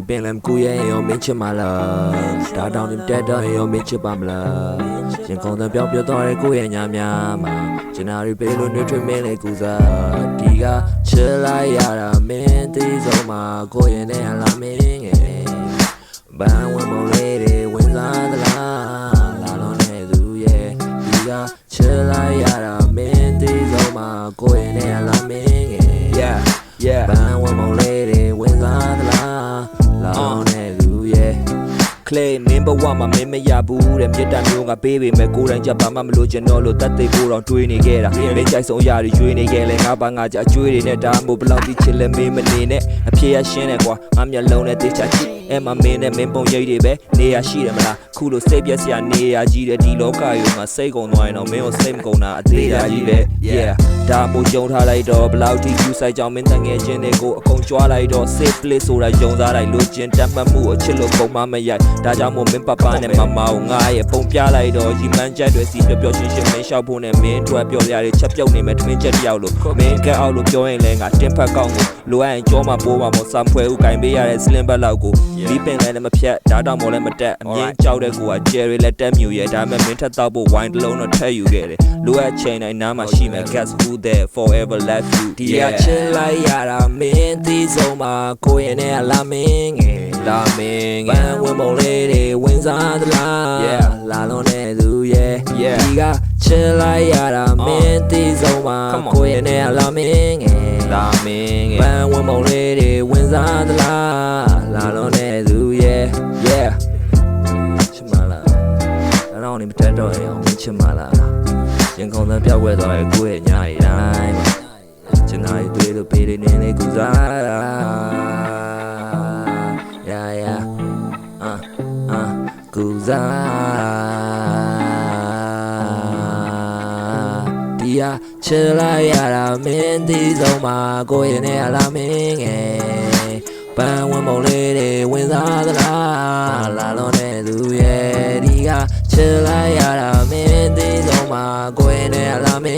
ပင်လည်းကူရဲ့ရောမင်းချစ်မလားဒါတောင်တင်တက်တော့ရောမင်းချစ်ပါမလားရင်ခုန်တဲ့ပြောင်းပြတော့တဲ့ကိုရဲ့ညာများမှာကျနာရီပေးလို့နှွေးထွေးမင်းလေးကူစားဒီကချစ်လိုက်ရတာမင်းသိဆုံးမှာကိုရဲ့နဲ့လာမင်းငယ်ဘန်ဝင်မလေးတွေဝင်စားသလားလာလို့နဲ့သူရဲ့ဒီကချစ်လိုက်ရတာမင်းသိဆုံးမှာကိုရဲ့နဲ့လာမင်းငယ် yeah ဘန်ဝင်မလေးတွေဝင်စားသလားလာလို့နဲ့သူရဲ့Clay မင်းဘဝမှာမင်းမရဘူးတဲ့မြစ်တမျိုးကပေးပေမဲ့ကိုယ်တိုင်ကြဘာမှမလို့ကျွန်တော်လို့တတ်သိဖို့တော့တွေးနေခဲ့တာမင်းကြိုက်ဆုံးအရာတွေရွေးနေခဲ့လဲငါဘာငါကြအကျွေးတွေနဲ့ဒါမှမဟုတ်ဘလောက်တိချစ်လဲမင်းမနေနဲ့အဖြေရရှင်းတယ်ကွာငါမျက်လုံးနဲ့တေချာကြည့်အဲ့မှာမင်းနဲ့မင်းပုံရိပ်တွေပဲနေရရှိတယ်မလားခုလိုစိတ်ပြက်စရာနေရကြီးတဲ့ဒီလောကကြီးမှာစိတ်ကုန်သွားရင်တော့မင်းကိုစိတ်မကုန်တာအသေးရာကြီးပဲ yeah ဒါမို့ကြုံထားလိုက်တော့ဘလောက်တိကျူဆိုင်ကြောင်မင်းတန်ငယ်ချင်းတွေကိုအကုန်ကြွားလိုက်တော့ safe place ဆိုတာယုံစားလိုက်လို့ချင်းတတ်မှတ်မှုအချစ်လို့ပုံမမရိုက်ဒါကြောင့်မို့မင်းပပနဲ့မမကိုငါရဲ့ပုံပြလိုက်တော့ရီမန်းချက်တွေစီပျော်ရှင်းရှင်းမင်းလျှောက်ဖို့နဲ့မင်းအတွက်ပြောရတဲ့ချက်ပြုတ်နေမဲ့ထမင်းချက်တယောက်လို့မင်းကအောက်လို့ပြောရင်လဲငါတင်းဖက်ကောက်ကိုလိုအပ်ရင်ကြောမှာပိုးမှာမို့စံဖွဲဦးကင်ပေးရတဲ့စလင်ဘက်လောက်ကိုဒီပင်လည်းမဖြတ်ဒါတောင်မို့လည်းမတက်အမြင်ကြောက်တဲ့ကိုကဂျယ်ရီလက်တက်မြူရဲ့ဒါမဲ့မင်းထက်တော့ဖို့ဝိုင်းတစ်လုံးတော့ထည့်ယူခဲ့တယ်လိုအပ်ချိန်တိုင်းနားမှာရှိမယ် guess who there forever left you ဒီကချစ်လိုက်ရတာမင်းသိဆုံးမှာကိုရင်နဲ့လာမင်းငယ်လာမင်းငယ်ဘန်ဝင်မလေးတွေဝင်စားသလားလာလို့နဲ့သူရဲ့ဒီကချစ်လိုက်ရတာမင်းသိဆုံးမှာကိုရင်နဲ့လာမင်းငယ်လာမင်းငယ်ဘန်ဝင်မလေးတွေဝင်စားသလားလာလို့နဲ့သူရဲ့ချစ်မလားအဲ့တော့နေမတက်တော့ရင်ချစ်မလားရင်ခုန်တဲ့ပြောက်ွယ်သွားရဲ့ကိုရဲ့ညာရီတိုင်းကျင်နာရီတွေးလို့ပေးနေနေကူစားတာကူစားဒီဟာချစ်လိုက်ရတာမင်းသိဆုံးမှာကိုရင်နဲ့လာမင်းငယ်ပန်းဝင်မုံလေးတွေဝင်စားသလားလာလို့နဲ့သူရဲ့ဒီကချစ်လိုက်ရတာမင်းသိဆုံးမှာကိုရင်နဲ့လာမင်း